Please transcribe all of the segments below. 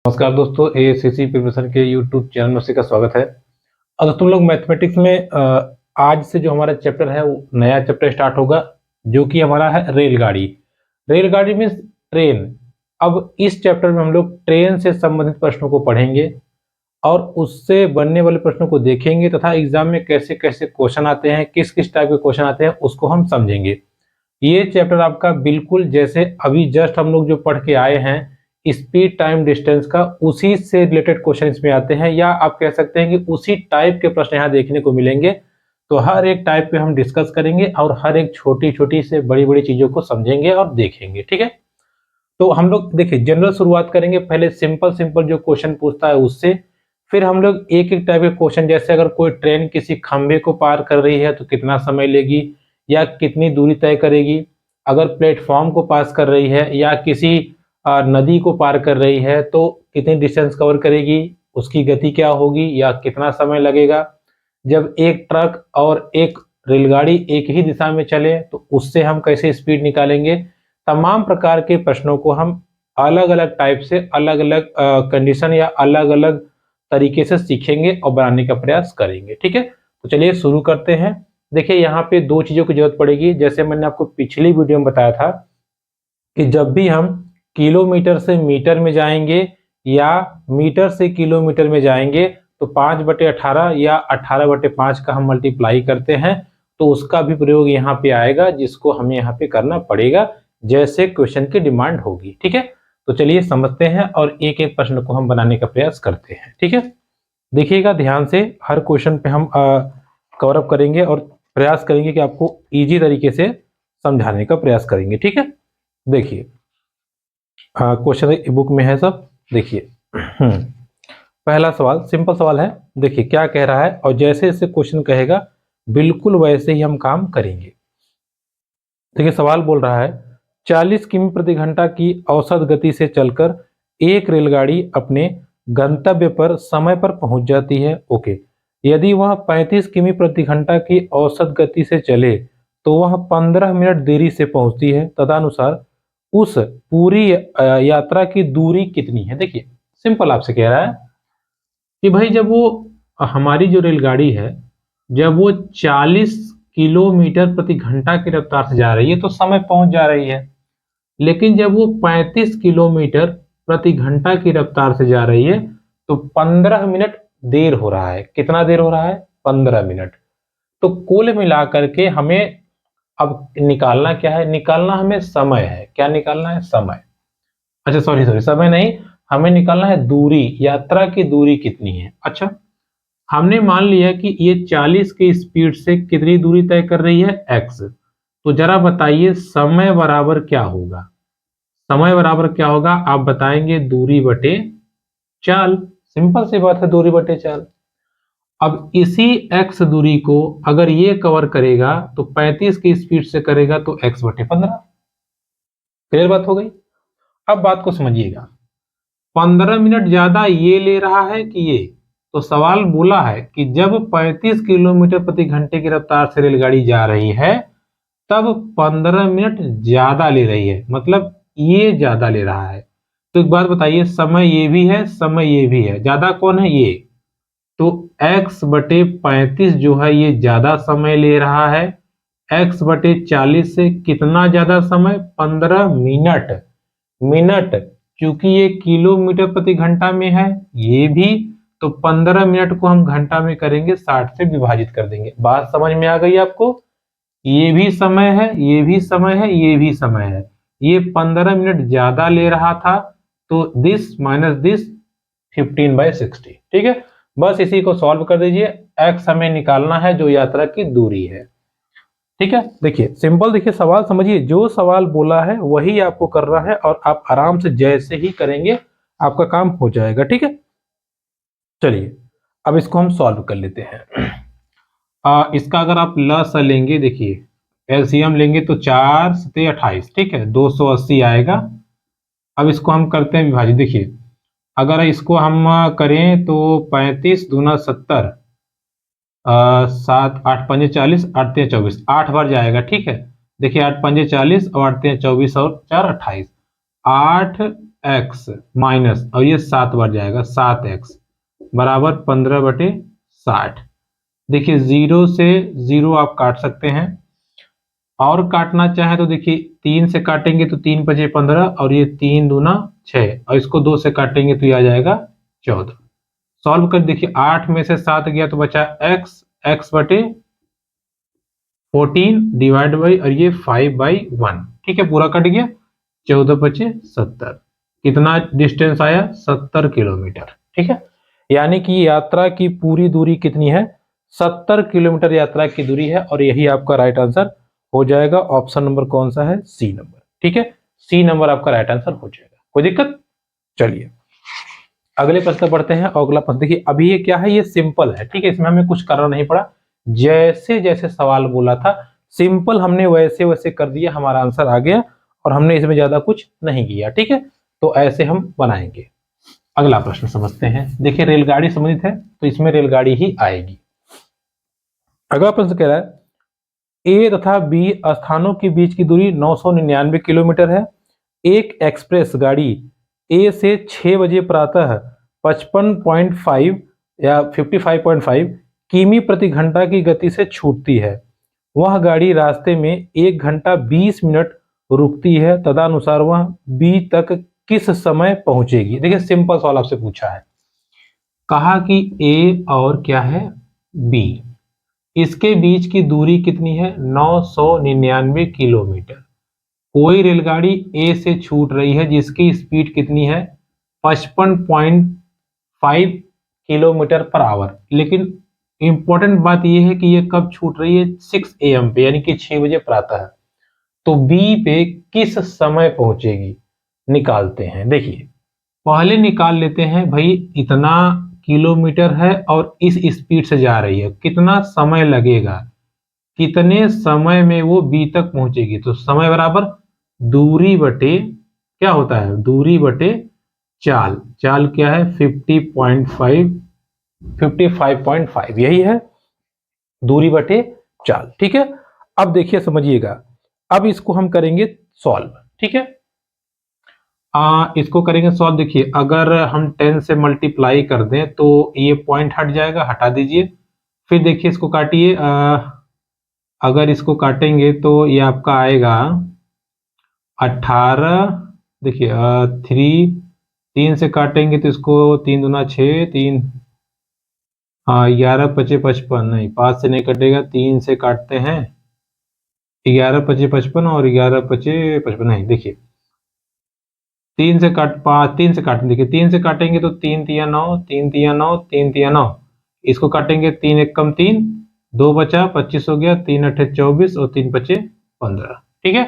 नमस्कार दोस्तों, ACC preparation के यूट्यूब चैनल में का स्वागत है। अगर तुम लोग मैथमेटिक्स में आज से जो हमारा चैप्टर है वो नया चैप्टर स्टार्ट होगा, जो कि हमारा है रेलगाड़ी। रेलगाड़ी मीन्स ट्रेन। अब इस चैप्टर में हम लोग ट्रेन से संबंधित प्रश्नों को पढ़ेंगे और उससे बनने वाले प्रश्नों को देखेंगे तथा एग्जाम में कैसे कैसे क्वेश्चन आते हैं, किस किस टाइप के क्वेश्चन आते हैं उसको हम समझेंगे। ये चैप्टर आपका बिल्कुल जैसे अभी जस्ट हम लोग जो पढ़ के आए हैं स्पीड टाइम डिस्टेंस का, उसी से रिलेटेड क्वेश्चन इसमें आते हैं, या आप कह सकते हैं कि उसी टाइप के प्रश्न यहाँ देखने को मिलेंगे। तो हर एक टाइप पे हम डिस्कस करेंगे और हर एक छोटी छोटी से बड़ी बड़ी चीजों को समझेंगे और देखेंगे। ठीक है, तो हम लोग देखिए जनरल शुरुआत करेंगे, पहले सिंपल सिंपल जो क्वेश्चन पूछता है उससे। फिर हम लोग एक एक टाइप के क्वेश्चन, जैसे अगर कोई ट्रेन किसी खंभे को पार कर रही है तो कितना समय लेगी या कितनी दूरी तय करेगी, अगर प्लेटफॉर्म को पास कर रही है या किसी नदी को पार कर रही है तो कितनी डिस्टेंस कवर करेगी, उसकी गति क्या होगी या कितना समय लगेगा। जब एक ट्रक और एक रेलगाड़ी एक ही दिशा में चले तो उससे हम कैसे स्पीड निकालेंगे। तमाम प्रकार के प्रश्नों को हम अलग अलग टाइप से अलग अलग कंडीशन या अलग अलग तरीके से सीखेंगे और बनाने का प्रयास करेंगे। ठीक है, तो चलिए शुरू करते हैं। देखिए यहाँ पे दो चीजों की जरूरत पड़ेगी। जैसे मैंने आपको पिछली वीडियो में बताया था कि जब भी हम किलोमीटर से मीटर में जाएंगे या मीटर से किलोमीटर में जाएंगे तो 5/18 या 18/5 का हम मल्टीप्लाई करते हैं, तो उसका भी प्रयोग यहाँ पे आएगा, जिसको हमें यहाँ पे करना पड़ेगा जैसे क्वेश्चन की डिमांड होगी। ठीक है, तो चलिए समझते हैं और एक एक प्रश्न को हम बनाने का प्रयास करते हैं। ठीक है, देखिएगा ध्यान से, हर क्वेश्चन पे हम कवर अप करेंगे और प्रयास करेंगे कि आपको इजी तरीके से समझाने का प्रयास करेंगे। ठीक है, देखिए क्वेश्चन बुक में है सब। देखिए पहला सवाल सिंपल सवाल है। देखिए क्या कह रहा है और जैसे जैसे क्वेश्चन कहेगा बिल्कुल वैसे ही हम काम करेंगे। देखिए सवाल बोल रहा है 40 किमी प्रति घंटा की औसत गति से चलकर एक रेलगाड़ी अपने गंतव्य पर समय पर पहुंच जाती है। ओके, यदि वह 35 किमी प्रति घंटा की औसत गति से चले तो वह 15 मिनट देरी से पहुंचती है। तदनुसार उस पूरी यात्रा की दूरी कितनी है। देखिए सिंपल आपसे कह रहा है कि भाई जब वो हमारी जो रेलगाड़ी है जब वो 40 किलोमीटर प्रति घंटा की रफ्तार से जा रही है तो समय पहुंच जा रही है, लेकिन जब वो 35 किलोमीटर प्रति घंटा की रफ्तार से जा रही है तो 15 मिनट देर हो रहा है। कितना देर हो रहा है? 15 मिनट। तो कुल मिलाकर के हमें अब निकालना क्या है? निकालना हमें समय है। क्या निकालना है? समय। अच्छा सॉरी समय नहीं, हमें निकालना है दूरी, यात्रा की दूरी कितनी है। अच्छा, हमने मान लिया कि ये 40 की स्पीड से कितनी दूरी तय कर रही है? x। तो जरा बताइए समय बराबर क्या होगा? समय बराबर क्या होगा आप बताएंगे? दूरी बटे चाल। सिंपल सी बात है, दूरी बटे चाल। अब इसी x दूरी को अगर ये कवर करेगा तो 35 की स्पीड से करेगा तो x/15। क्लियर बात हो गई। अब बात को समझिएगा, 15 मिनट ज्यादा ये ले रहा है कि ये? तो सवाल बोला है कि जब 35 किलोमीटर प्रति घंटे की रफ्तार से रेलगाड़ी जा रही है तब 15 मिनट ज्यादा ले रही है, मतलब ये ज्यादा ले रहा है। तो एक बात बताइए, समय ये भी है, समय ये भी है, ज्यादा कौन है? ये। तो x/35 जो है ये ज्यादा समय ले रहा है। x/40 से कितना ज्यादा समय? 15 मिनट। मिनट, क्योंकि ये किलोमीटर प्रति घंटा में है ये भी, तो 15 मिनट को हम घंटा में करेंगे 60 से विभाजित कर देंगे। बात समझ में आ गई आपको? ये भी समय है, ये भी समय है, ये भी समय है। ये 15 मिनट ज्यादा ले रहा था तो दिस माइनस दिस 15/60। ठीक है, बस इसी को सॉल्व कर दीजिए। x हमें निकालना है जो यात्रा की दूरी है। ठीक है, देखिए सिंपल, देखिए सवाल समझिए, जो सवाल बोला है वही आपको करना है और आप आराम से जैसे ही करेंगे आपका काम हो जाएगा। ठीक है, चलिए अब इसको हम सॉल्व कर लेते हैं। इसका अगर आप लसा लेंगे, देखिए एलसीएम लेंगे तो 4×7=28। ठीक है, 280 आएगा। अब इसको हम करते हैं विभाजित। देखिए अगर इसको हम करें तो 35×2=70, 7×8=40, 8×3=24, 8 बार जाएगा। ठीक है, देखिए 8×5=40 और 8×3=24 और 4=28। 8 एक्स माइनस, और ये 7 बार जाएगा, 7x बराबर 15/60। देखिए 0 से 0 आप काट सकते हैं, और काटना चाहे तो देखिए 3 से काटेंगे तो 3 × 5 = 15, और ये 3 दूना 6, और इसको 2 से काटेंगे तो ये आ जाएगा 14। सॉल्व कर देखिए 8 में से 7 गया तो बचा x/14 डिवाइड बाई, और ये 5/1, ठीक है, पूरा कट गया। 14 × 5 = 70। कितना डिस्टेंस आया? 70 किलोमीटर, ठीक है। यानी कि यात्रा की पूरी दूरी कितनी है? 70 किलोमीटर यात्रा की दूरी है, और यही आपका राइट आंसर हो जाएगा। ऑप्शन नंबर कौन सा है? सी नंबर, ठीक है, सी नंबर आपका राइट आंसर हो जाएगा। कोई दिक्कत? चलिए अगले प्रश्न पढ़ते हैं। अगला प्रश्न देखिए, अभी ये क्या है? ये सिंपल है, ठीक है, इसमें हमें कुछ करना नहीं पड़ा। जैसे जैसे सवाल बोला था सिंपल हमने वैसे वैसे कर दिया, हमारा आंसर आ गया, और हमने इसमें ज्यादा कुछ नहीं किया, ठीक है। तो ऐसे हम बनाएंगे। अगला प्रश्न समझते हैं। देखिए रेलगाड़ी संबंधित है तो इसमें रेलगाड़ी ही आएगी। अगला प्रश्न कह रहा है ए तथा बी स्थानों के बीच की दूरी 999 किलोमीटर है। एक एक्सप्रेस गाड़ी ए से 6 बजे प्रातः 55.5 या 55.5 किमी प्रति घंटा की गति से छूटती है। वह गाड़ी रास्ते में 1 घंटा 20 मिनट रुकती है, तदनुसार वह बी तक किस समय पहुंचेगी? देखिए सिंपल सवाल आपसे पूछा है, कहा कि ए और क्या है? बी, इसके बीच की दूरी कितनी है? 999 किलोमीटर। कोई रेलगाड़ी ए से छूट रही है जिसकी स्पीड कितनी है? 55.5 किलोमीटर पर आवर। लेकिन इंपॉर्टेंट बात यह है कि ये कब छूट रही है? 6 AM पे, यानी कि 6 बजे प्रातः। तो बी पे किस समय पहुंचेगी? निकालते हैं। देखिए पहले निकाल लेते हैं भाई, इतना किलोमीटर है और इस स्पीड से जा रही है, कितना समय लगेगा, कितने समय में वो बी तक पहुंचेगी। तो समय बराबर दूरी बटे क्या होता है? दूरी बटे चाल। चाल क्या है? 55.5, यही है दूरी बटे चाल, ठीक है। अब देखिए समझिएगा, अब इसको हम करेंगे सॉल्व, ठीक है। इसको करेंगे सॉल्व। देखिए अगर हम 10 से मल्टीप्लाई कर दें तो ये पॉइंट हट जाएगा, हटा दीजिए। फिर देखिए इसको काटिए, अगर इसको काटेंगे तो ये आपका आएगा 18। देखिए 3 से काटेंगे तो इसको 3 दूना 6, 3 11 × 5 = 55, नहीं 5 से नहीं कटेगा, 3 से काटते हैं, 11 × 5 = 55, और 11 × 5 = 55, नहीं देखिए 3 से काट 5, 3 से काटेंगे, देखिए 3 से काटेंगे तो 3 × 3 = 9, 3 × 3 = 9, 3 × 3 = 9। इसको काटेंगे 3 × 1 = 3, 2 बचा 25 हो गया, 3 × 8 = 24, और 3 × 5 = 15, ठीक है।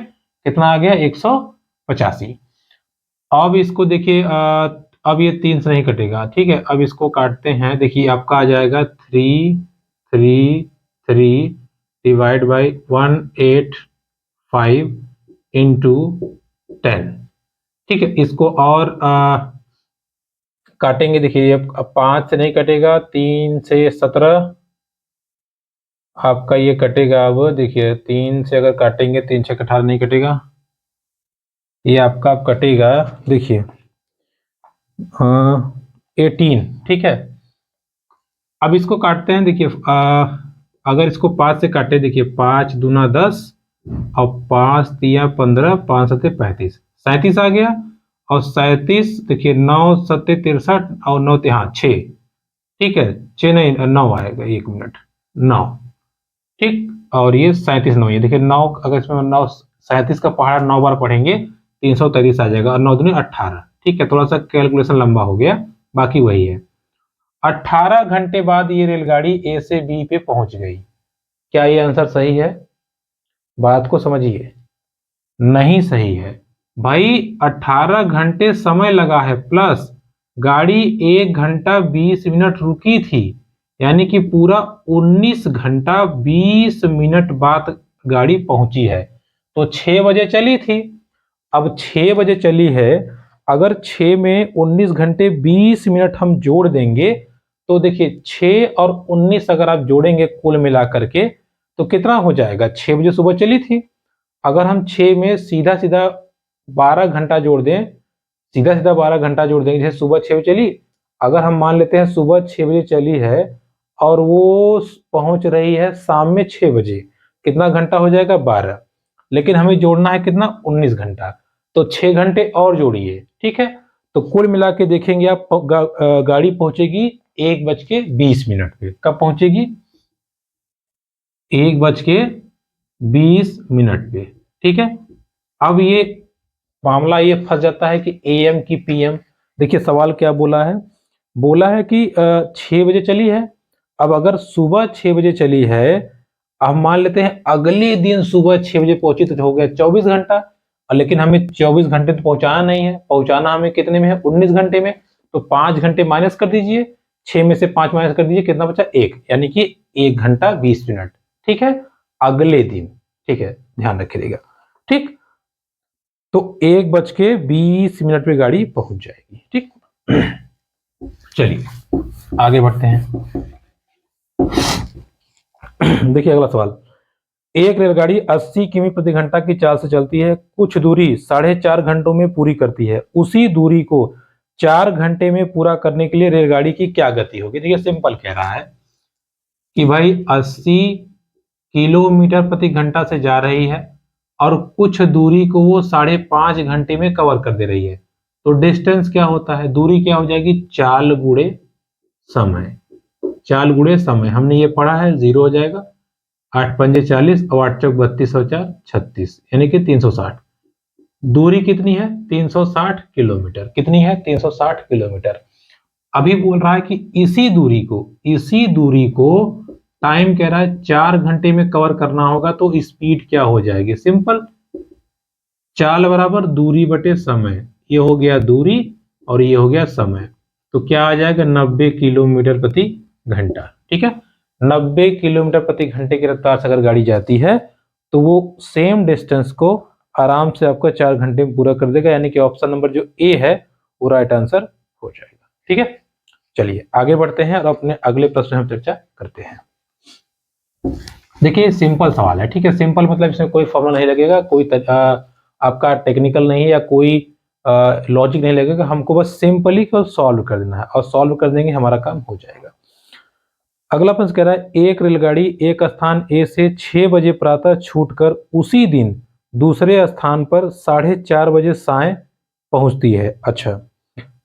कितना आ गया? 185। अब इसको देखिए अब ये 3 से नहीं कटेगा, ठीक है। अब इसको काटते हैं, देखिए आपका आ जाएगा 333 डिवाइड बाई 185 इंटू 10, ठीक है। इसको और काटेंगे, देखिए अब 5 से नहीं कटेगा, 3 से 17 आपका ये कटेगा। अब देखिए 3 से अगर काटेंगे, 3 से 18 नहीं कटेगा, ये आपका अब कटेगा, देखिए 18, ठीक है। अब इसको काटते हैं, देखिए अगर इसको 5 से काटे, देखिए 5 दूना 10, और 5 तिया 15, 5 सत्ते 35, 37 आ गया। और 37 देखिए 9 सत्ते 63, और 9 हाँ 6, ठीक है, 6 नहीं 9 आएगा, 1 मिनट 9, ठीक। और ये 37 9, ये देखिए 9, अगर इसमें 9 37 का पहाड़ा 9 बार पढ़ेंगे 333 आ जाएगा, और 9 दूनी 18, ठीक है। थोड़ा सा कैलकुलेशन लंबा हो गया, बाकी वही है। 18 घंटे बाद ये रेलगाड़ी ए से बी पे पहुंच गई। क्या ये आंसर सही है? बात को समझिए, नहीं सही है भाई। 18 घंटे समय लगा है, प्लस गाड़ी 1 घंटा 20 मिनट रुकी थी, यानी कि पूरा 19 घंटा 20 मिनट बाद गाड़ी पहुंची है। तो 6 बजे चली थी, अब 6 बजे चली है, अगर 6 में 19 घंटे 20 मिनट हम जोड़ देंगे तो देखिए 6 और 19 अगर आप जोड़ेंगे कुल मिलाकर के तो कितना हो जाएगा? 6 बजे सुबह चली थी, अगर हम 6 में सीधा सीधा 12 घंटा जोड़ दें, सीधा सीधा 12 घंटा जोड़ देंगे। जैसे सुबह 6 बजे चली, अगर हम मान लेते हैं सुबह 6 बजे चली है और वो पहुंच रही है शाम में 6 बजे, कितना घंटा हो जाएगा? 12। लेकिन हमें जोड़ना है कितना? 19 घंटा। तो 6 घंटे और जोड़िए, ठीक है। तो कुल मिला के देखेंगे आप, गाड़ी पहुंचेगी 1:20 पे। कब पहुंचेगी? 1:20 पे, ठीक है। अब ये मामला ये फंस जाता है कि एएम की पीएम। देखिए सवाल क्या बोला है, बोला है कि 6 बजे चली है। अब अगर सुबह 6 बजे चली है, अब मान लेते हैं अगले दिन सुबह 6 बजे पहुंची तो हो गया 24 घंटा। लेकिन हमें 24 घंटे तो पहुंचाना नहीं है, पहुंचाना हमें कितने में है? 19 घंटे में। तो 5 घंटे माइनस कर दीजिए, 6 में से 5 माइनस कर दीजिए, कितना बचा? 1, यानी कि 1 घंटा 20 मिनट, ठीक है, अगले दिन। ठीक है, ध्यान रखिएगा, ठीक। तो 1:20 पे गाड़ी पहुंच जाएगी, ठीक। चलिए आगे बढ़ते हैं। देखिए अगला सवाल, एक रेलगाड़ी 80 किमी प्रति घंटा की चाल से चलती है, कुछ दूरी 4.5 घंटों में पूरी करती है, उसी दूरी को 4 घंटे में पूरा करने के लिए रेलगाड़ी की क्या गति होगी? देखिए सिंपल कह रहा है कि भाई 80 किलोमीटर प्रति घंटा से जा रही है और कुछ दूरी को वो 5.5 घंटे में कवर कर दे रही है। तो डिस्टेंस क्या होता है? दूरी क्या हो जाएगी? चाल गुणे समय। चाल गुणे समय हमने ये पढ़ा है, 0 हो जाएगा। 8 पंजे 40 और 8 चौक 32 और 4 36, यानी कि 360। दूरी कितनी है? 360 किलोमीटर। कितनी है? 360 किलोमीटर। अभी बोल रहा है कि इसी दूरी को टाइम कह रहा है 4 घंटे में कवर करना होगा। तो स्पीड क्या हो जाएगी? सिंपल, चाल बराबर दूरी बटे समय। ये हो गया दूरी और ये हो गया समय। तो क्या आ जाएगा? 90 किलोमीटर प्रति घंटा, ठीक है। 90 किलोमीटर प्रति घंटे की रफ्तार से अगर गाड़ी जाती है तो वो सेम डिस्टेंस को आराम से आपका 4 घंटे में पूरा कर देगा, यानी कि ऑप्शन नंबर जो ए है वो राइट आंसर हो जाएगा, ठीक है। चलिए आगे बढ़ते हैं और अपने अगले प्रश्न हम चर्चा करते हैं। देखिए सिंपल सवाल है, ठीक है। सिंपल मतलब इसमें कोई फॉर्मूला नहीं लगेगा, कोई आपका टेक्निकल नहीं है या कोई लॉजिक नहीं लगेगा। हमको बस सिंपली को सॉल्व कर देना है और सॉल्व कर देंगे हमारा काम हो जाएगा। अगला प्रश्न कह रहा है, एक रेलगाड़ी एक स्थान ए से 6 बजे प्रातः छूटकर उसी दिन दूसरे स्थान पर 4:30 बजे साय पहुंचती है। अच्छा,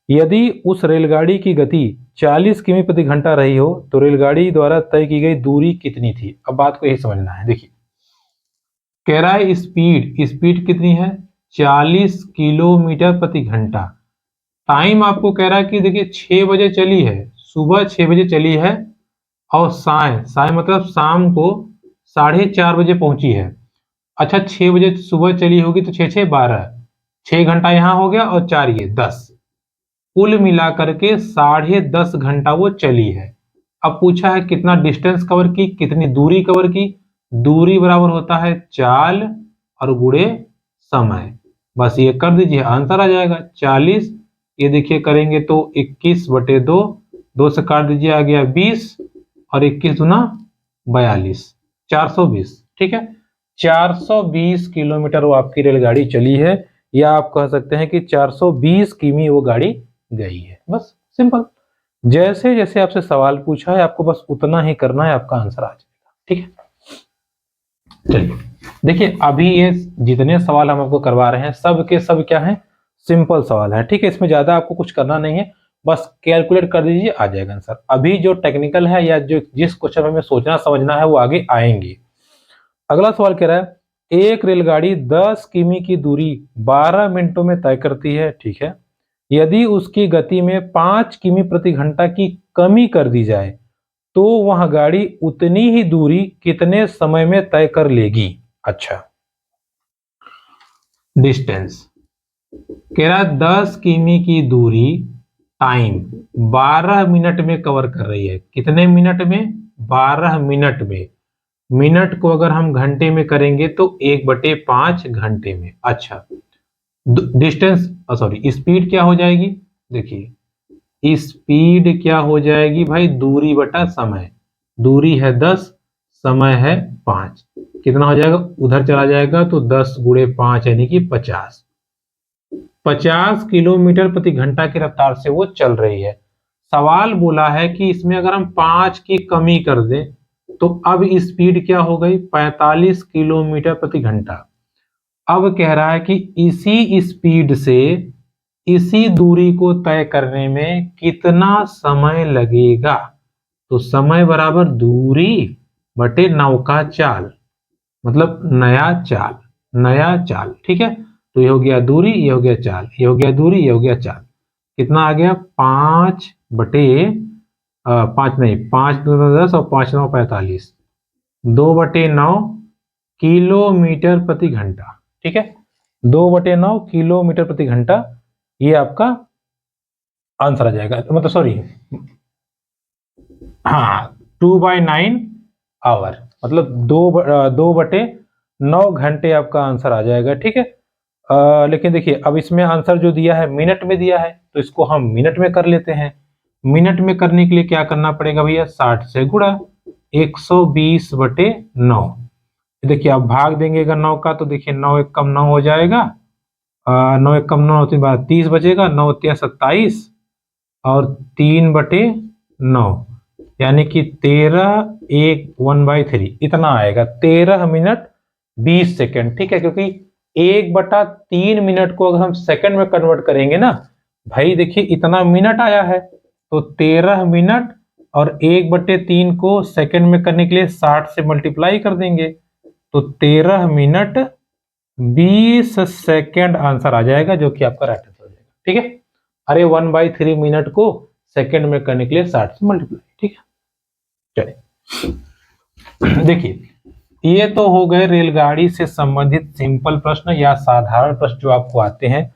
यदि उस रेलगाड़ी की गति 40 किमी प्रति घंटा रही हो तो रेलगाड़ी द्वारा तय की गई दूरी कितनी थी? अब बात को यही समझना है। देखिए कह रहा है स्पीड कितनी है? 40 किलोमीटर प्रति घंटा। टाइम आपको कह रहा है कि देखिए 6 बजे चली है, सुबह 6 बजे चली है और साय मतलब शाम को 4:30 बजे पहुंची है। अच्छा 6 बजे सुबह चली होगी तो 6 6 12, 6 घंटा यहाँ हो गया और 4 ये 10, कुल मिलाकर के 10.5 घंटा वो चली है। अब पूछा है कितना डिस्टेंस कवर की, कितनी दूरी कवर की। दूरी बराबर होता है चाल और गुणे समय। बस ये कर दीजिए, आंसर आ जाएगा 40। ये देखिए करेंगे तो 21/2, 2 से काट दीजिए, आ गया 20 और 21 दूना 42, 420, ठीक है। 420 किलोमीटर वो आपकी रेलगाड़ी चली है, या आप कह सकते हैं कि 420 किमी वो गाड़ी गई है। बस सिंपल, जैसे जैसे आपसे सवाल पूछा है आपको बस उतना ही करना है, आपका आंसर आ जाएगा, ठीक है। चलिए देखिए अभी ये जितने सवाल हम आपको करवा रहे हैं सब के सब क्या है? सिंपल सवाल है, ठीक है। इसमें ज्यादा आपको कुछ करना नहीं है, बस कैलकुलेट कर दीजिए, आ जाएगा आंसर। अभी जो टेक्निकल है या जो जिस क्वेश्चन में हमें सोचना समझना है वो आगे आएंगे। अगला सवाल कह रहा है, एक रेलगाड़ी 10 किमी की दूरी 12 मिनटों में तय करती है, ठीक है। यदि उसकी गति में 5 किमी प्रति घंटा की कमी कर दी जाए तो वह गाड़ी उतनी ही दूरी कितने समय में तय कर लेगी? अच्छा, डिस्टेंस कह रहा है 10 किमी की दूरी टाइम 12 मिनट में कवर कर रही है। कितने मिनट में? 12 मिनट में। मिनट को अगर हम घंटे में करेंगे तो 1/5 घंटे में। अच्छा, डिस्टेंस सॉरी स्पीड क्या हो जाएगी? देखिए स्पीड क्या हो जाएगी भाई? दूरी बटा समय। दूरी है 10, समय है 5, कितना हो जाएगा? उधर चला जाएगा तो 10 गुणे 5 यानी कि 50। 50 किलोमीटर प्रति घंटा की रफ्तार से वो चल रही है। सवाल बोला है कि इसमें अगर हम 5 की कमी कर दें तो अब स्पीड क्या हो गई, 45 किलोमीटर प्रति घंटा। अब कह रहा है कि इसी स्पीड से इसी दूरी को तय करने में कितना समय लगेगा। तो समय बराबर दूरी बटे नौका चाल, मतलब नया चाल। ठीक है, तो ये हो गया दूरी, ये हो गया चाल, ये हो गया दूरी, ये हो गया चाल। कितना आ गया, 5 नहीं, 5×2 = 10 और 5×9 = 45, 2/9 किलोमीटर प्रति घंटा। ठीक है, 2/9 किलोमीटर प्रति घंटा, ये आपका आंसर आ जाएगा। मतलब सॉरी, हाँ, 2/9 आवर, मतलब 2/9 घंटे आपका आंसर आ जाएगा। ठीक है, लेकिन देखिए अब इसमें आंसर जो दिया है मिनट में दिया है, तो इसको हम मिनट में कर लेते हैं। मिनट में करने के लिए क्या करना पड़ेगा भैया, 60 से गुणा 120/9। देखिए अब भाग देंगे अगर 9 का, तो देखिए 9 एक कम 9 हो जाएगा, 9 एक कम 9 3 बार 30 बचेगा, 9 3 27 और 3/9, यानी कि 1/3 इतना आएगा, 13 मिनट 20 सेकंड। ठीक है, क्योंकि 1/3 मिनट को अगर हम सेकंड में कन्वर्ट करेंगे ना भाई, देखिए इतना मिनट आया है, तो 13 मिनट और 1/3 को सेकंड में करने के लिए 60 से मल्टीप्लाई कर देंगे, तो 13 मिनट 20 सेकंड आंसर आ जाएगा, जो कि आपका राइट आंसर हो जाएगा। ठीक है, अरे 1/3 मिनट को सेकंड में करने के लिए 60 से मल्टीप्लाई। ठीक है, चलिए देखिए, ये तो हो गए रेलगाड़ी से संबंधित सिंपल प्रश्न या साधारण प्रश्न जो आपको आते हैं।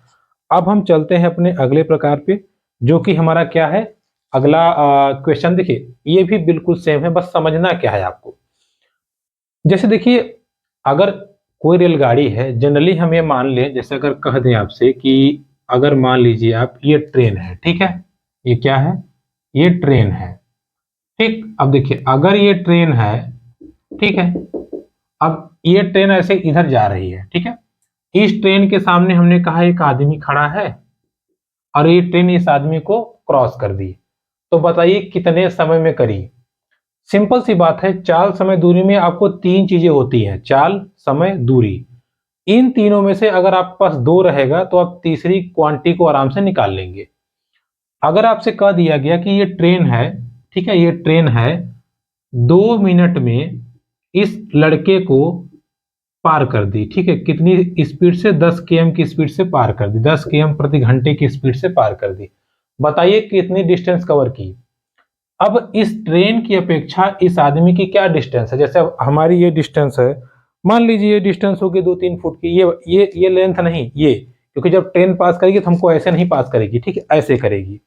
अब हम चलते हैं अपने अगले प्रकार पे, जो कि हमारा क्या है, अगला क्वेश्चन। देखिए ये भी बिल्कुल सेम है, बस समझना क्या है आपको। जैसे देखिए, अगर कोई रेलगाड़ी है, जनरली हम ये मान लें, जैसे अगर कह दें आपसे कि अगर मान लीजिए आप, ये ट्रेन है। ठीक है, ये क्या है, ये ट्रेन है। ठीक, अब देखिए अगर ये ट्रेन है, ठीक है, अब ये ट्रेन ऐसे इधर जा रही है। ठीक है, इस ट्रेन के सामने हमने कहा एक आदमी खड़ा है और ये ट्रेन इस आदमी को क्रॉस कर दी, तो बताइए कितने समय में करी। सिंपल सी बात है, चाल समय दूरी में आपको 3 चीजें होती हैं, चाल समय दूरी। इन तीनों में से अगर आपके पास 2 रहेगा तो आप तीसरी क्वांटिटी को आराम से निकाल लेंगे। अगर आपसे कह दिया गया कि ये ट्रेन है, ठीक है, ये ट्रेन है, 2 मिनट में इस लड़के को पार कर दी। ठीक है, कितनी स्पीड से, 10 km की स्पीड से पार कर दी, 10 km प्रति घंटे की स्पीड से पार कर दी। बताइए कितनी डिस्टेंस कवर की। अब इस ट्रेन की अपेक्षा इस आदमी की क्या डिस्टेंस है, जैसे अब हमारी ये डिस्टेंस है, मान लीजिए ये डिस्टेंस होगी 2-3 फुट की, ये लेंथ नहीं, ये, क्योंकि जब ट्रेन पास करेगी तो हमको ऐसे नहीं पास करेगी, ठीक है, ऐसे करेगी।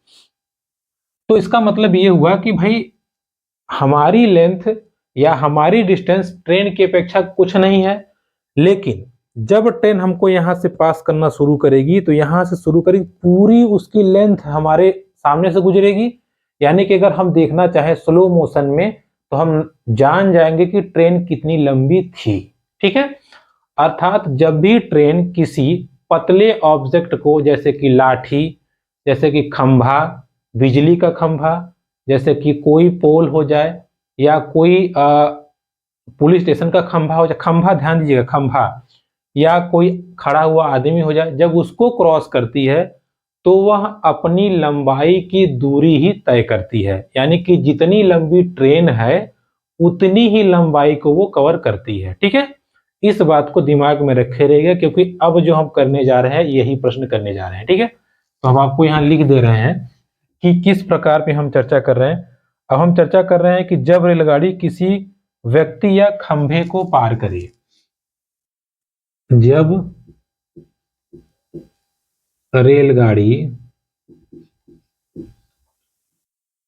तो इसका मतलब ये हुआ कि भाई हमारी लेंथ या हमारी डिस्टेंस ट्रेन की अपेक्षा कुछ नहीं है, लेकिन जब ट्रेन हमको यहाँ से पास करना शुरू करेगी तो यहाँ से शुरू करेगी, पूरी उसकी लेंथ हमारे सामने से गुजरेगी। यानी कि अगर हम देखना चाहें स्लो मोशन में तो हम जान जाएंगे कि ट्रेन कितनी लंबी थी। ठीक है, अर्थात जब भी ट्रेन किसी पतले ऑब्जेक्ट को, जैसे कि लाठी, जैसे कि खंभा, बिजली का खंभा, जैसे कि कोई पोल हो जाए या कोई पुलिस स्टेशन का खंभा हो जाए, खंभा ध्यान दीजिएगा, खंभा, या कोई खड़ा हुआ आदमी हो जाए, जब उसको क्रॉस करती है तो वह अपनी लंबाई की दूरी ही तय करती है। यानी कि जितनी लंबी ट्रेन है उतनी ही लंबाई को वो कवर करती है। ठीक है, इस बात को दिमाग में रखे रहिएगा, क्योंकि अब जो हम करने जा रहे हैं यही प्रश्न करने जा रहे हैं। ठीक है, तो हम आपको यहाँ लिख दे रहे हैं कि किस प्रकार पे हम चर्चा कर रहे हैं। अब हम चर्चा कर रहे हैं कि जब रेलगाड़ी किसी व्यक्ति या खंभे को पार करे, जब रेलगाड़ी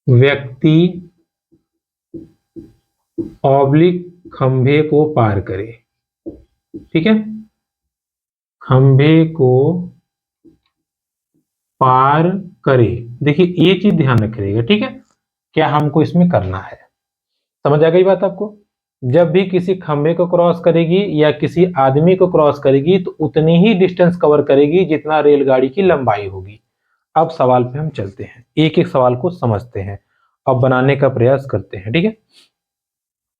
व्यक्ति ऑब्लिक खंभे को पार करे, ठीक है, खंभे को पार करे। देखिए ये चीज ध्यान रखिएगा, ठीक है, क्या हमको इसमें करना है। समझ आ गई बात आपको। जब भी किसी खंभे को क्रॉस करेगी या किसी आदमी को क्रॉस करेगी तो उतनी ही डिस्टेंस कवर करेगी जितना रेलगाड़ी की लंबाई होगी। अब सवाल पे हम चलते हैं, एक एक सवाल को समझते हैं, अब बनाने का प्रयास करते हैं। ठीक है,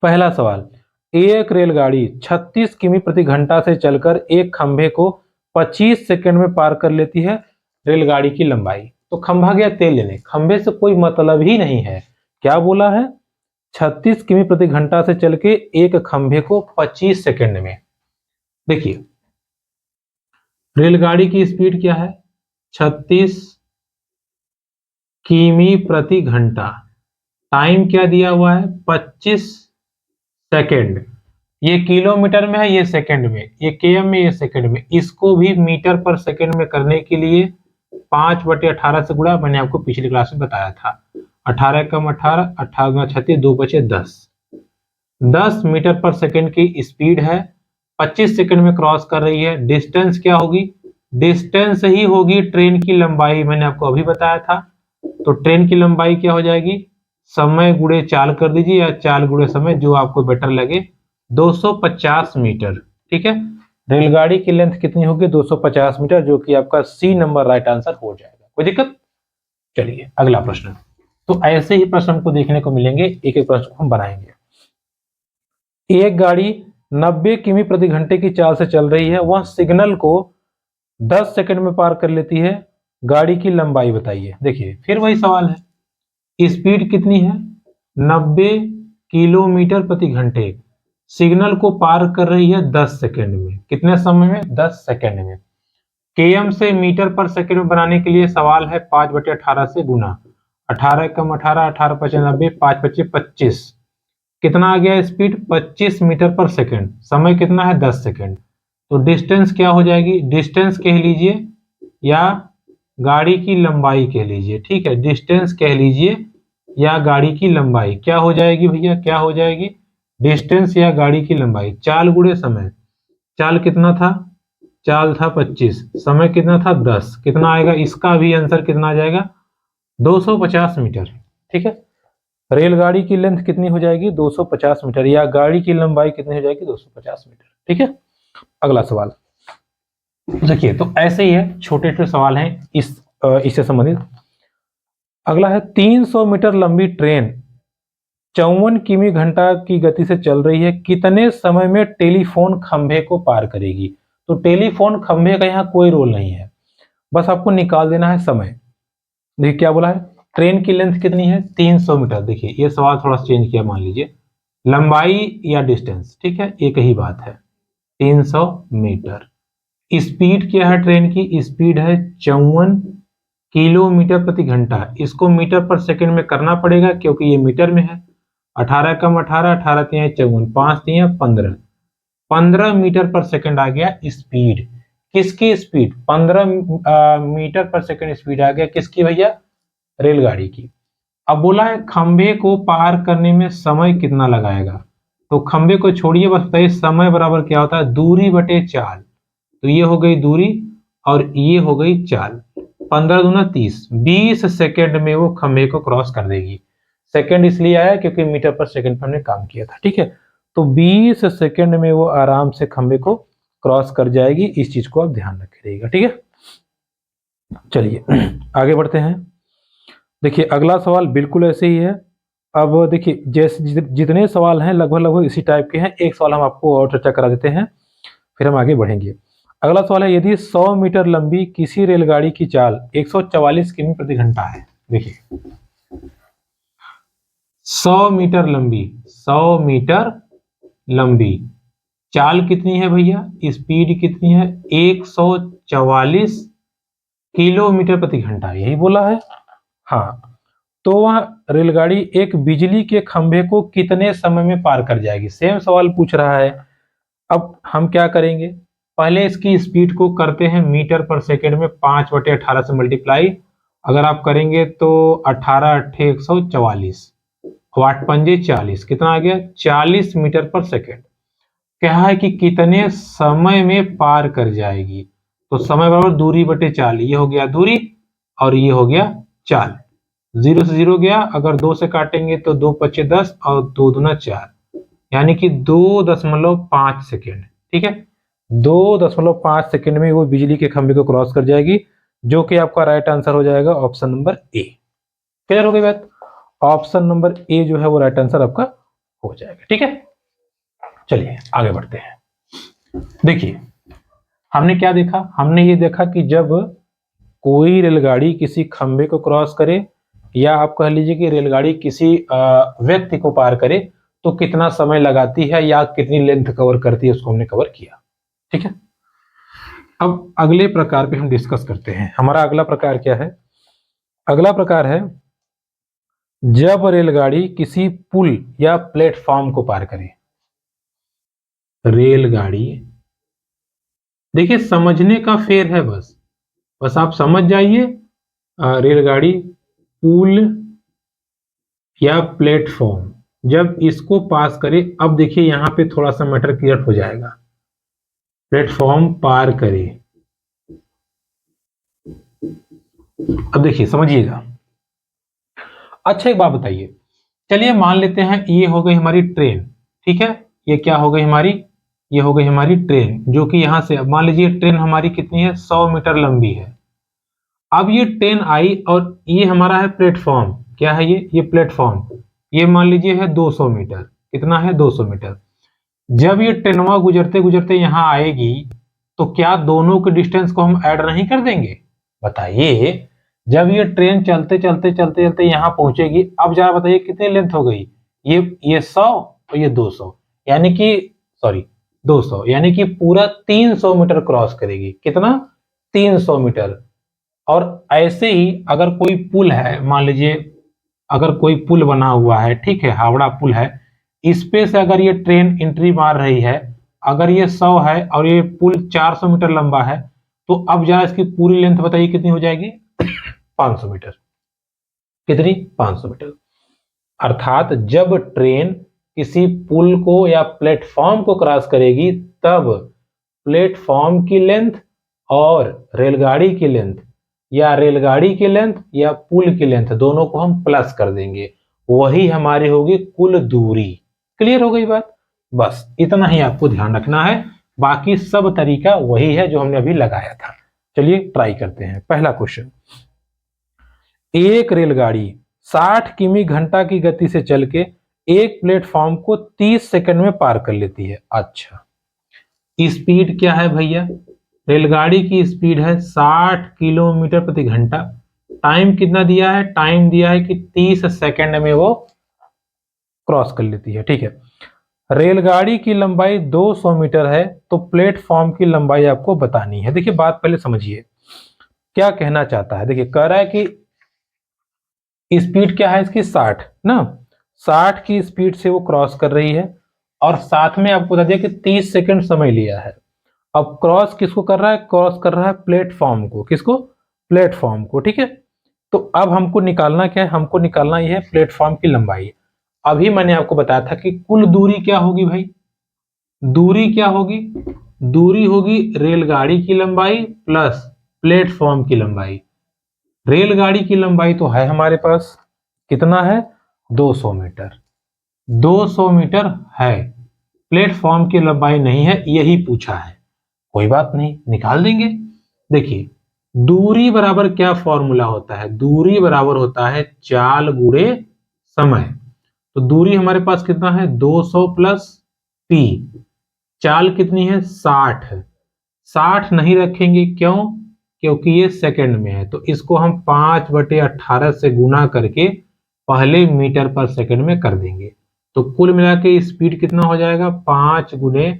पहला सवाल, एक रेलगाड़ी 36 किमी प्रति घंटा से चलकर एक खंभे को 25 सेकंड में पार कर लेती है, रेलगाड़ी की लंबाई। तो खंभा गया तेल लेने, खंभे से कोई मतलब ही नहीं है। क्या बोला है? 36 किमी प्रति घंटा से चल के एक खंभे को 25 सेकंड में। देखिए रेलगाड़ी की स्पीड क्या है? 36 किमी प्रति घंटा, टाइम क्या दिया हुआ है? 25 सेकंड। ये किलोमीटर में है, ये सेकंड में, ये केएम में, ये सेकंड में। इसको भी मीटर पर सेकंड में करने के लिए 5/18 से गुणा, मैंने आपको पिछली क्लास में बताया था। 18 कम 18, 18 36, 2 बचे 10। 10 मीटर पर सेकंड की स्पीड है, 25 सेकंड में क्रॉस कर रही है। डिस्टेंस क्या होगी? डिस्टेंस ही होगी ट्रेन की लंबाई, मैंने आपको अभी बताया था। तो ट्रेन की लंबाई क्या हो जाएगी? समय गुणे चाल कर दीजिए, या चाल गुणे समय, जो आपको बेटर लगे। 250 मीटर। ठीक है, रेलगाड़ी की लेंथ कितनी होगी? 250 मीटर, जो कि आपका सी नंबर राइट आंसर हो जाएगा। कोई दिक्कत? चलिए अगला प्रश्न। तो ऐसे ही प्रश्न हमको देखने को मिलेंगे, एक एक प्रश्न को हम बनाएंगे। एक गाड़ी 90 किमी प्रति घंटे की चाल से चल रही है, वह सिग्नल को 10 सेकंड में पार कर लेती है, गाड़ी की लंबाई बताइए। देखिए फिर वही सवाल है, स्पीड कितनी है? 90 किलोमीटर प्रति घंटे, सिग्नल को पार कर रही है 10 सेकंड में। कितने समय में? 10 सेकंड में। केएम से मीटर पर सेकंड में बनाने के लिए सवाल है 5/18 से गुना। 18 कम 18, 18 पचे 90, 5 पचे 25। कितना आ गया स्पीड? 25 मीटर पर सेकंड। समय कितना है? 10 सेकंड। तो डिस्टेंस क्या हो जाएगी? डिस्टेंस कह लीजिए या गाड़ी की लंबाई कह लीजिए। ठीक है, डिस्टेंस कह लीजिए या गाड़ी की लंबाई क्या हो जाएगी भैया? क्या हो जाएगी? डिस्टेंस या गाड़ी की लंबाई। चाल गुणे समय, चाल कितना था? चाल था 25, समय कितना था? 10। कितना आएगा? इसका भी आंसर कितना आ जाएगा? 250 मीटर। ठीक है, रेलगाड़ी की लेंथ कितनी हो जाएगी? 250 मीटर, या गाड़ी की लंबाई कितनी हो जाएगी? 250 मीटर। ठीक है, अगला सवाल देखिए। तो ऐसे ही है, छोटे छोटे सवाल हैं इससे संबंधित। अगला है, 300 मीटर लंबी ट्रेन 54 किमी घंटा की गति से चल रही है, कितने समय में टेलीफोन खंभे को पार करेगी? तो टेलीफोन खंभे का यहाँ कोई रोल नहीं है, बस आपको निकाल देना है समय। देखिए क्या बोला है, ट्रेन की लेंथ कितनी है? 300 मीटर। देखिए ये सवाल थोड़ा चेंज किया, मान लीजिए लंबाई या डिस्टेंस। ठीक है, एक ही बात है। 300 मीटर। स्पीड क्या है ट्रेन की? स्पीड है 54 किलोमीटर प्रति घंटा। इसको मीटर पर सेकंड में करना पड़ेगा क्योंकि ये मीटर में है। 18 कम 18, 18 3 54, 5 3 15, 15 मीटर पर सेकंड आ गया स्पीड। किसकी स्पीड? 15 मीटर पर सेकंड स्पीड आ गया, किसकी भैया? रेलगाड़ी की। अब बोला है खंभे को पार करने में समय कितना लगाएगा। तो खंभे को छोड़िए, बस बताइए समय बराबर क्या होता है? दूरी बटे चाल। तो ये हो गई दूरी और ये हो गई चाल। 15 दूना 30, 20 सेकंड में वो खंभे को क्रॉस कर देगी। सेकंड इसलिए आया क्योंकि मीटर पर सेकंड पर हमने काम किया था। ठीक है, तो 20 सेकंड में वो आराम से खंभे को क्रॉस कर जाएगी। इस चीज को आप ध्यान रखिएगा। ठीक है, चलिए आगे बढ़ते हैं। देखिए अगला सवाल बिल्कुल ऐसे ही है। अब देखिए जैसे जितने सवाल हैं लगभग लगभग इसी टाइप के हैं। एक सवाल हम आपको और चर्चा करा देते हैं, फिर हम आगे बढ़ेंगे। अगला सवाल है, यदि 100 मीटर लंबी किसी रेलगाड़ी की चाल 144 किमी प्रति घंटा है। देखिए 100 मीटर लंबी, 100 मीटर लंबी चाल कितनी है भैया? स्पीड कितनी है? 144 किलोमीटर प्रति घंटा, यही बोला है। हाँ, तो वह रेलगाड़ी एक बिजली के खंभे को कितने समय में पार कर जाएगी? सेम सवाल पूछ रहा है। अब हम क्या करेंगे, पहले इसकी स्पीड को करते हैं मीटर पर सेकंड में 5/18 से मल्टीप्लाई। अगर आप करेंगे तो 18 8 144, 8 पंजे 40, कितना आ गया? 40 मीटर पर सेकंड। क्या है कि कितने समय में पार कर जाएगी? तो समय बराबर दूरी बटे चाल। ये हो गया दूरी और ये हो गया चाल। 0 से 0 गया, अगर 2 से काटेंगे तो 2 पचे 10 और 2 दूना 4, यानी कि 2.5 सेकेंड। ठीक है, 2.5 सेकेंड में वो बिजली के खंभे को क्रॉस कर जाएगी, जो कि आपका राइट आंसर हो जाएगा ऑप्शन नंबर ए। क्लियर हो गई बात? ऑप्शन नंबर ए जो है वो राइट आंसर आपका हो जाएगा। ठीक है, चलिए आगे बढ़ते हैं। देखिए हमने क्या देखा, हमने ये देखा कि जब कोई रेलगाड़ी किसी खंभे को क्रॉस करे, या आप कह लीजिए कि रेलगाड़ी किसी व्यक्ति को पार करे, तो कितना समय लगाती है या कितनी लेंथ कवर करती है, उसको हमने कवर किया। ठीक है, अब अगले प्रकार पे हम डिस्कस करते हैं। हमारा अगला प्रकार क्या है? अगला प्रकार है जब रेलगाड़ी किसी पुल या प्लेटफॉर्म को पार करे। रेलगाड़ी, देखिए समझने का फेर है, बस आप समझ जाइए। रेलगाड़ी पुल या प्लेटफॉर्म जब इसको पास करे, अब देखिए यहां पे थोड़ा सा मैटर क्लियर हो जाएगा। प्लेटफॉर्म पार करे, अब देखिए समझिएगा। अच्छा एक बात बताइए, चलिए मान लेते हैं ये हो गई हमारी ट्रेन। ठीक है, ये क्या हो गई हमारी? ये हो गई हमारी ट्रेन, जो कि यहां से, अब मान लीजिए ट्रेन हमारी कितनी है, 100 मीटर लंबी है। अब ये ट्रेन आई और ये हमारा है प्लेटफॉर्म। क्या है ये प्लेटफॉर्म। ये मान लीजिए है 200 मीटर। कितना है? 200 मीटर। जब ये ट्रेनवा गुजरते गुजरते यहाँ आएगी, तो क्या दोनों के डिस्टेंस को हम ऐड नहीं कर देंगे? बताइए, जब ये ट्रेन चलते चलते चलते चलते यहाँ पहुंचेगी, अब जरा बताइए कितनी लेंथ हो गई? ये 100 और ये 200, यानी कि सॉरी 200, यानी कि पूरा 300 मीटर क्रॉस करेगी। कितना? 300 मीटर। और ऐसे ही अगर कोई पुल है, मान लीजिए अगर कोई पुल बना हुआ है, ठीक है, हावड़ा पुल है, इस पे से अगर ये ट्रेन एंट्री मार रही है, अगर ये 100 है और ये पुल 400 मीटर लंबा है, तो अब जरा इसकी पूरी लेंथ बताइए कितनी हो जाएगी? 500 मीटर। कितनी? 500 मीटर। अर्थात जब ट्रेन किसी पुल को या प्लेटफॉर्म को क्रॉस करेगी, तब प्लेटफॉर्म की लेंथ और रेलगाड़ी की लेंथ, या रेलगाड़ी की लेंथ या पुल की लेंथ, दोनों को हम प्लस कर देंगे, वही हमारी होगी कुल दूरी। क्लियर हो गई बात? बस इतना ही आपको ध्यान रखना है, बाकी सब तरीका वही है जो हमने अभी लगाया था। चलिए ट्राई करते हैं। पहला क्वेश्चन, एक रेलगाड़ी 60 किमी घंटा की गति से चल के एक प्लेटफॉर्म को 30 सेकंड में पार कर लेती है। अच्छा, स्पीड क्या है भैया? रेलगाड़ी की स्पीड है 60 किलोमीटर प्रति घंटा। टाइम कितना दिया है? टाइम दिया है कि 30 सेकंड में वो क्रॉस कर लेती है। ठीक है, रेलगाड़ी की लंबाई 200 मीटर है, तो प्लेटफॉर्म की लंबाई आपको बतानी है। देखिए बात पहले समझिए, क्या कहना चाहता है। देखिए कह रहा है कि स्पीड क्या है इसकी? 60 ना, 60 की स्पीड से वो क्रॉस कर रही है, और साथ में आपको बता दिया कि 30 सेकंड समय लिया है। अब क्रॉस किसको कर रहा है? क्रॉस कर रहा है प्लेटफॉर्म को। किसको? प्लेटफॉर्म को। ठीक है, तो अब हमको निकालना क्या है? हमको निकालना यह है प्लेटफॉर्म की लंबाई। अभी मैंने आपको बताया था कि कुल दूरी क्या होगी भाई? दूरी क्या होगी? दूरी होगी रेलगाड़ी की लंबाई प्लस प्लेटफॉर्म की लंबाई। रेलगाड़ी की लंबाई तो है हमारे पास, कितना है? 200 मीटर। 200 मीटर है, प्लेटफॉर्म की लंबाई नहीं है, यही पूछा है। कोई बात नहीं, निकाल देंगे। देखिए दूरी बराबर क्या फॉर्मूला होता है? दूरी बराबर होता है चाल गुणे समय। तो दूरी हमारे पास कितना है? 200 प्लस पी। चाल कितनी है? 60 है। 60 नहीं रखेंगे, क्यों? क्योंकि ये सेकंड में है, तो इसको हम 5/18 से गुना करके पहले मीटर पर सेकंड में कर देंगे। तो कुल मिला के स्पीड कितना हो जाएगा? 5 गुने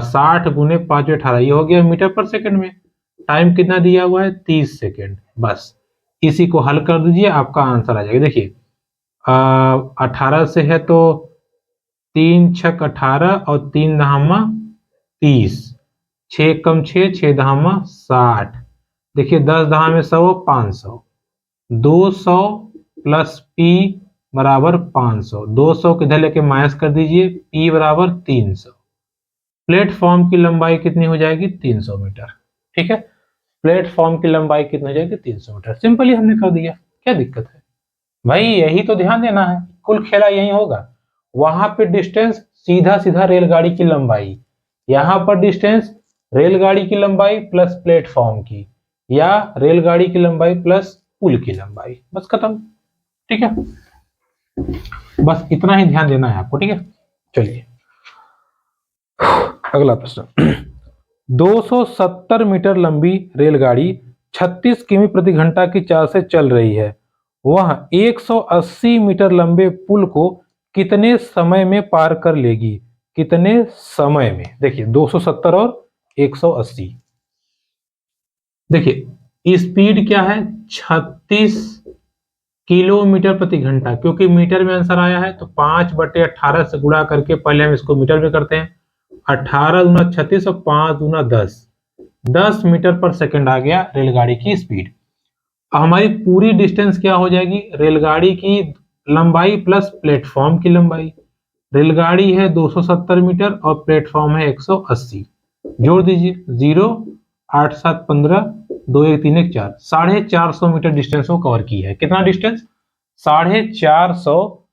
60 गुने 5/18, ये हो गया मीटर पर सेकंड में। टाइम कितना दिया हुआ है? 30 सेकंड। बस इसी को हल कर दीजिए, आपका आंसर आ जाएगा। देखिए 18 से है तो 3 छक 18 और 3 दहामा 30, 6 कम 6, 6 दहामा 60। देखिए 10 दहा में 100, 500। 200 प्लस पी बराबर 500। 200 किधर लेके माइनस कर दीजिए, पी बराबर 300। प्लेटफॉर्म की लंबाई कितनी हो जाएगी? 300 मीटर। ठीक है, प्लेटफॉर्म की लंबाई कितनी हो जाएगी? 300 मीटर। सिंपली हमने कर दिया, क्या दिक्कत है भाई? यही तो ध्यान देना है, कुल खेला यही होगा। वहां पे डिस्टेंस सीधा सीधा रेलगाड़ी की लंबाई, यहां पर डिस्टेंस रेलगाड़ी की लंबाई प्लस प्लेटफॉर्म की, या रेलगाड़ी की लंबाई प्लस पुल की लंबाई, बस खत्म। ठीक है, बस इतना ही ध्यान देना है आपको। ठीक है, चलिए अगला प्रश्न। 270 मीटर लंबी रेलगाड़ी 36 किमी प्रति घंटा की चाल से चल रही है। वह 180 मीटर लंबे पुल को कितने समय में पार कर लेगी? कितने समय में? देखिए 270 और 180, देखिए स्पीड क्या है? 36 किलोमीटर प्रति घंटा, क्योंकि मीटर में आंसर आया है तो 5/18 से गुणा करके पहले हम इसको मीटर में करते हैं। 18 दूना 36 और 5 दूना 10 मीटर पर सेकंड आ गया रेलगाड़ी की स्पीड। हमारी पूरी डिस्टेंस क्या हो जाएगी? रेलगाड़ी की लंबाई प्लस प्लेटफॉर्म की लंबाई। रेलगाड़ी है 270 मीटर और प्लेटफॉर्म है 180, जोड़ दीजिए 0 8 7 15 2 1 3 1 4, 450 मीटर डिस्टेंस को कवर की है। कितना डिस्टेंस? 450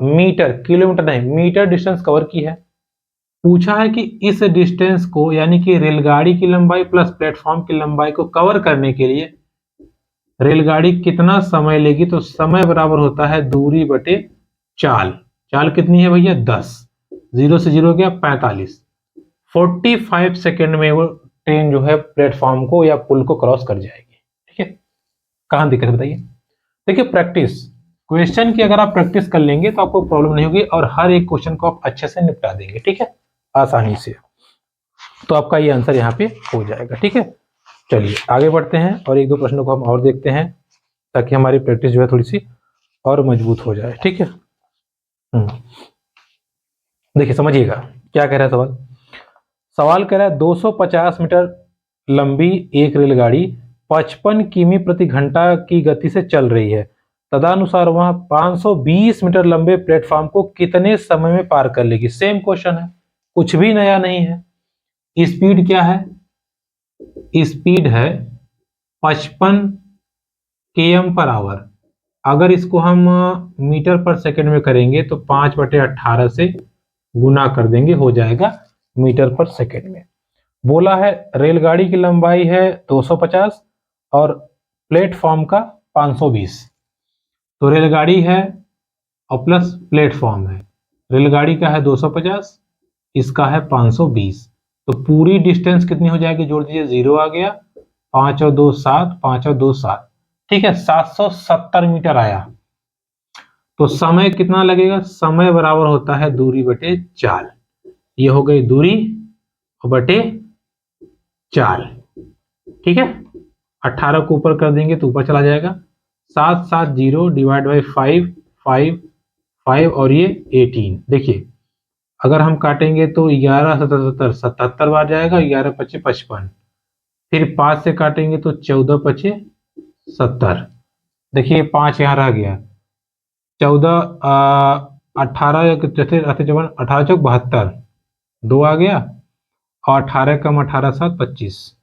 मीटर, किलोमीटर नहीं, मीटर डिस्टेंस कवर की है। पूछा है कि इस डिस्टेंस को, यानी कि रेलगाड़ी की लंबाई प्लस प्लेटफॉर्म की लंबाई को कवर करने के लिए रेलगाड़ी कितना समय लेगी? तो समय बराबर होता है दूरी बटे चाल। चाल कितनी है भैया? 10, 0 से 0 गया 45, 45 सेकेंड में वो ट्रेन जो है प्लेटफॉर्म को या पुल को क्रॉस कर जाएगी। ठीक है, कहां दिक्कत है बताइए? देखिए प्रैक्टिस, क्वेश्चन की अगर आप प्रैक्टिस कर लेंगे तो आपको प्रॉब्लम नहीं होगी और हर एक क्वेश्चन को आप अच्छे से निपटा देंगे। ठीक है, आसानी से, तो आपका ये आंसर यहाँ पे हो जाएगा। ठीक है, चलिए आगे बढ़ते हैं और एक दो प्रश्नों को हम और देखते हैं ताकि हमारी प्रैक्टिस जो है थोड़ी सी और मजबूत हो जाए। ठीक है, देखिए समझिएगा क्या कह रहा है सवाल। सवाल कह रहा है 250 मीटर लंबी एक रेलगाड़ी 55 किमी प्रति घंटा की गति से चल रही है। तदनुसार वह 520 मीटर लंबे प्लेटफॉर्म को कितने समय में पार कर लेगी? सेम क्वेश्चन है, कुछ भी नया नहीं है। स्पीड क्या है? स्पीड है 55 km/h। अगर इसको हम मीटर पर सेकंड में करेंगे तो 5/18 से गुना कर देंगे, हो जाएगा मीटर पर सेकंड में। बोला है रेलगाड़ी की लंबाई है 250 और प्लेटफॉर्म का 520, तो रेलगाड़ी है और प्लस प्लेटफॉर्म है। रेलगाड़ी का है 250, इसका है 520, तो पूरी डिस्टेंस कितनी हो जाएगी? जोड़ दीजिए, 0 आ गया, 5 और 2 7, 5 और 2 7, ठीक है 770 मीटर आया। तो समय कितना लगेगा? समय बराबर होता है दूरी बटे चाल। ये हो गई दूरी बटे चाल। ठीक है, 18 को ऊपर कर देंगे तो ऊपर चला जाएगा, 770 डिवाइड बाई 5 5 5 और ये 18। देखिए अगर हम काटेंगे तो 11 77 77 बार जाएगा, 11 पचे 55, फिर 5 से काटेंगे तो 14 पचे 70। देखिए 5 यहाँ रह गया, 14 18 18 चौक 72, 2 आ गया और 18 कम 18 7 25,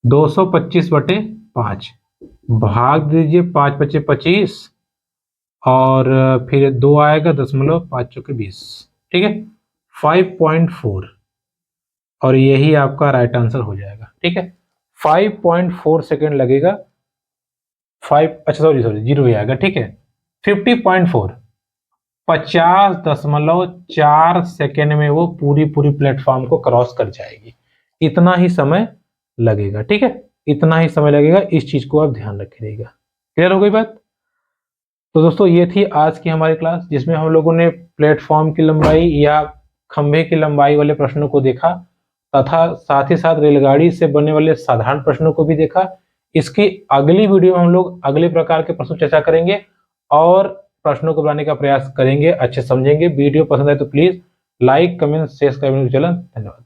225/5 भाग दीजिए, 5 पचे 25 और फिर 2 आएगा 0.5 चौके 20। ठीक है, 5.4 और यही आपका राइट आंसर हो जाएगा। ठीक है, 5.4 सेकेंड लगेगा। 5 अच्छा सॉरी 0 ही आएगा। ठीक है, 50.4 50.4 सेकेंड में वो पूरी प्लेटफॉर्म को क्रॉस कर जाएगी। इतना ही समय लगेगा। ठीक है, इतना ही समय लगेगा, इस चीज को आप ध्यान रखिएगा। क्लियर हो गई बात? तो दोस्तों ये थी आज की हमारी क्लास, जिसमें हम लोगों ने प्लेटफॉर्म की लंबाई या खंभे की लंबाई वाले प्रश्नों को देखा तथा साथ ही साथ रेलगाड़ी से बनने वाले साधारण प्रश्नों को भी देखा। इसकी अगली वीडियो में हम लोग अगले प्रकार के प्रश्नों चर्चा करेंगे और प्रश्नों को बनाने का प्रयास करेंगे, अच्छे समझेंगे। वीडियो पसंद आए तो प्लीज लाइक कमेंट शेयर करें चैनल। धन्यवाद।